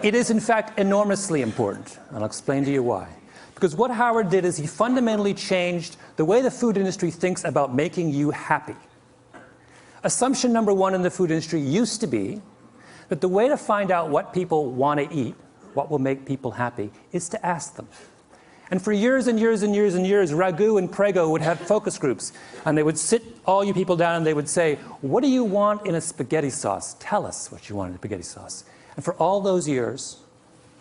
It is, in fact, enormously important, and I'll explain to you why. Because what Howard did is he fundamentally changed the way the food industry thinks about making you happy. Assumption number one in the food industry used to be that the way to find out what people want to eat, what will make people happy, is to ask them. And for years and years and years and years, Raghu and Prego would have focus groups, and they would sit all you people down and they would say, what do you want in a spaghetti sauce? Tell us what you want in a spaghetti sauce. And for all those years,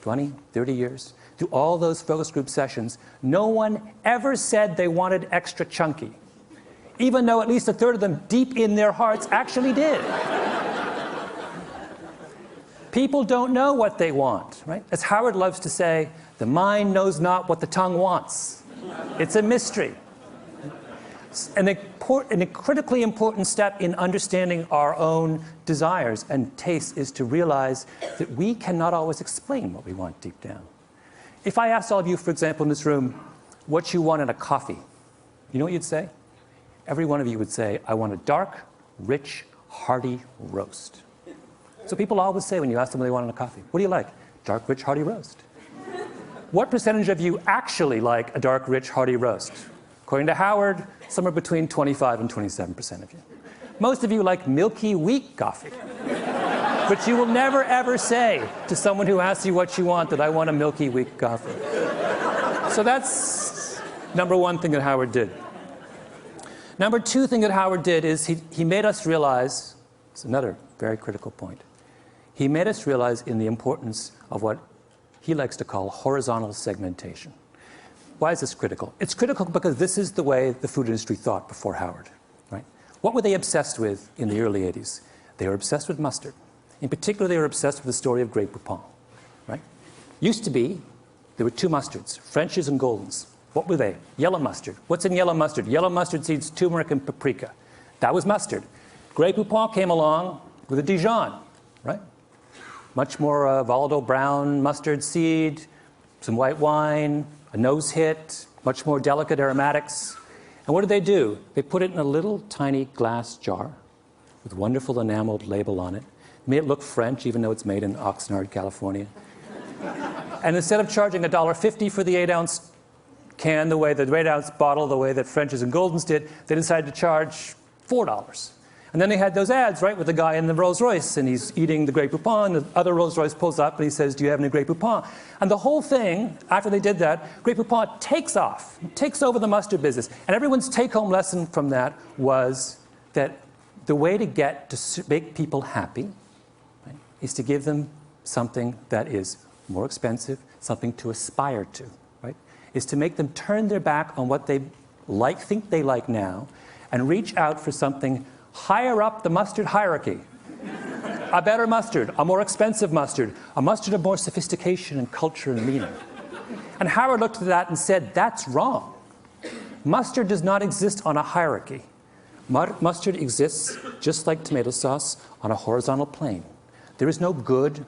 20, 30 years, through all those focus group sessions, no one ever said they wanted extra chunky, even though at least a third of them deep in their hearts actually did. People don't know what they want, right? As Howard loves to say, the mind knows not what the tongue wants. It's a mystery. And a critically important step in understanding our own desires and tastes is to realize that we cannot always explain what we want deep down. If I asked all of you, for example, in this room, what you want in a coffee, you know what you'd say? Every one of you would say, I want a dark, rich, hearty roast. So people always say when you ask them what they want in a coffee, what do you like? Dark, rich, hearty roast. What percentage of you actually like a dark, rich, hearty roast? According to Howard, somewhere between 25 and 27% of you. Most of you like milky, weak coffee. But you will never, ever say to someone who asks you what you want that I want a milky, weak coffee. So that's number one thing that Howard did. Number two thing that Howard did is he made us realize, it's another very critical point, he made us realize in the importance of what he likes to call horizontal segmentation. Why is this critical? It's critical because this is the way the food industry thought before Howard, right? What were they obsessed with in the early 80s? They were obsessed with mustard. In particular, they were obsessed with the story of Grey Poupon, right? Used to be, there were two mustards, French's and Golden's. What were they? Yellow mustard. What's in yellow mustard? Yellow mustard seeds, turmeric, and paprika. That was mustard. Grey Poupon came along with a Dijon, right? Much more volatile brown mustard seed, some white wine, a nose hit, much more delicate aromatics. And what did they do? They put it in a little tiny glass jar with a wonderful enameled label on it. Made it look French, even though it's made in Oxnard, California. And instead of charging $1.50 for the 8-ounce can, the 8-ounce bottle, the way that French's and Golden's did, they decided to charge $4. And then they had those ads, right, with the guy in the Rolls Royce, and he's eating the Grey Poupon, the other Rolls Royce pulls up, and he says, do you have any Grey Poupon? And the whole thing, after they did that, Grey Poupon takes off, takes over the mustard business. And everyone's take-home lesson from that was that the way to get to make people happy, right, is to give them something that is more expensive, something to aspire to, right? Is to make them turn their back on what they like, think they like now, and reach out for something higher up the mustard hierarchy. A better mustard, a more expensive mustard, a mustard of more sophistication and culture and meaning. And Howard looked at that and said, that's wrong. Mustard does not exist on a hierarchy. Mustard exists, just like tomato sauce, on a horizontal plane. There is no good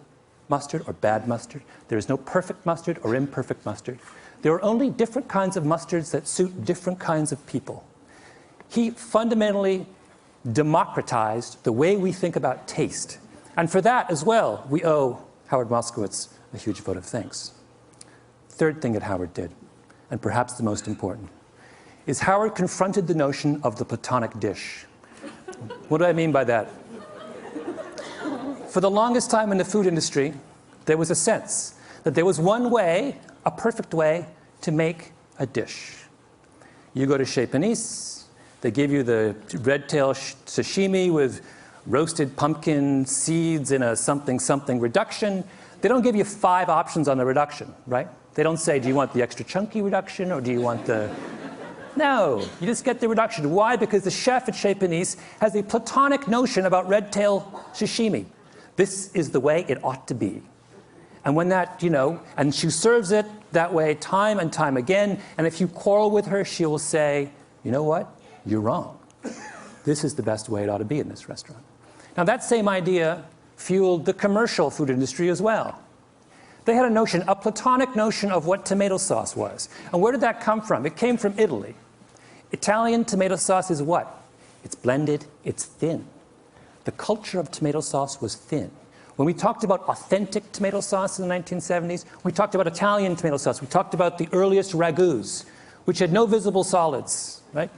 mustard or bad mustard. There is no perfect mustard or imperfect mustard. There are only different kinds of mustards that suit different kinds of people. He fundamentally democratized the way we think about taste. And for that as well, we owe Howard Moskowitz a huge vote of thanks. Third thing that Howard did, and perhaps the most important, is Howard confronted the notion of the Platonic dish. What do I mean by that? For the longest time in the food industry, there was a sense that there was one way, a perfect way, to make a dish. You go to Chez Panisse, they give you the red tail sashimi with roasted pumpkin seeds in a something reduction. They don't give you 5 options on the reduction, right? They don't say, do you want the extra chunky reduction or do you want the... No, you just get the reduction. Why? Because the chef at Chez Panisse has a Platonic notion about red tail sashimi. This is the way it ought to be. And when that, and she serves it that way time and time again, and if you quarrel with her, she will say, you know what? You're wrong. This is the best way it ought to be in this restaurant. Now that same idea fueled the commercial food industry as well. They had a notion, a Platonic notion of what tomato sauce was. And where did that come from? It came from Italy. Italian tomato sauce is what? It's blended, it's thin. The culture of tomato sauce was thin. When we talked about authentic tomato sauce in the 1970s, we talked about Italian tomato sauce. We talked about the earliest ragouts, which had no visible solids, right?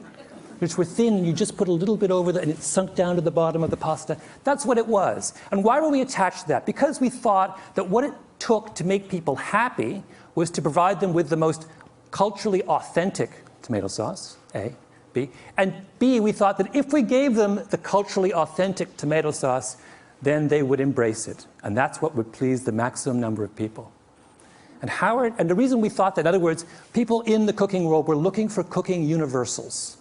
Which were thin, you just put a little bit over and it sunk down to the bottom of the pasta. That's what it was. And why were we attached to that? Because we thought that what it took to make people happy was to provide them with the most culturally authentic tomato sauce, A, B. And B, we thought that if we gave them the culturally authentic tomato sauce, then they would embrace it. And that's what would please the maximum number of people. And the reason we thought that, in other words, people in the cooking world were looking for cooking universals.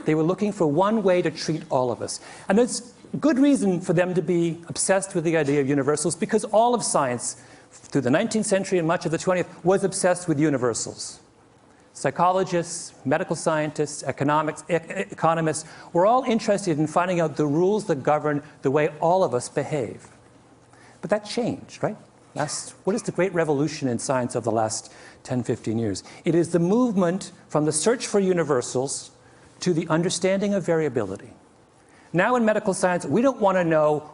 They were looking for one way to treat all of us. And there's good reason for them to be obsessed with the idea of universals, because all of science, through the 19th century and much of the 20th, was obsessed with universals. Psychologists, medical scientists, economists were all interested in finding out the rules that govern the way all of us behave. But that changed, right? What is the great revolution in science of the last 10, 15 years? It is the movement from the search for universals to the understanding of variability. Now in medical science, we don't want to know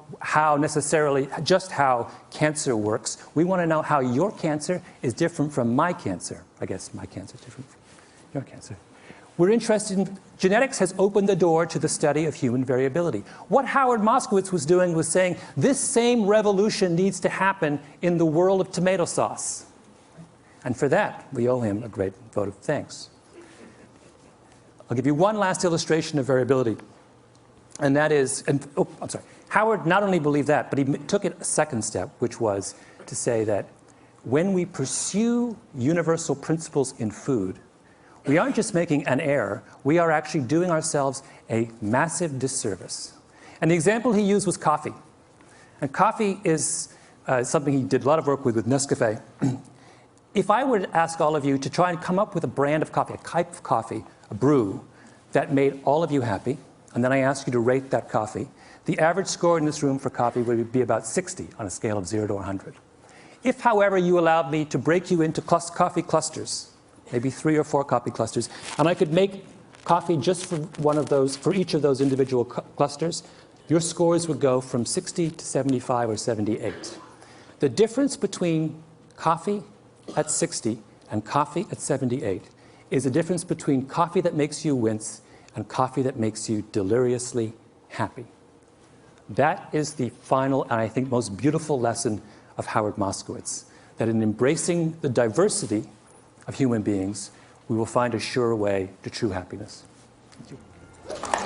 just how cancer works. We want to know how your cancer is different from my cancer. I guess my cancer is different from your cancer. We're interested in, genetics has opened the door to the study of human variability. What Howard Moskowitz was doing was saying, this same revolution needs to happen in the world of tomato sauce. And for that, we owe him a great vote of thanks. I'll give you one last illustration of variability. And that is, Howard not only believed that, but he took it a second step, which was to say that when we pursue universal principles in food, we aren't just making an error, we are actually doing ourselves a massive disservice. And the example he used was coffee. And coffee is something he did a lot of work with Nescafé. If I were to ask all of you to try and come up with a brand of coffee, a type of coffee, a brew, that made all of you happy, and then I asked you to rate that coffee, the average score in this room for coffee would be about 60 on a scale of 0 to 100. If, however, you allowed me to break you into coffee clusters, maybe 3 or 4 coffee clusters, and I could make coffee just for each of those individual clusters, your scores would go from 60 to 75 or 78. The difference between coffee at 60 and coffee at 78 is a difference between coffee that makes you wince and coffee that makes you deliriously happy. That is the final and I think most beautiful lesson of Howard Moskowitz, that in embracing the diversity of human beings, we will find a sure way to true happiness. Thank you.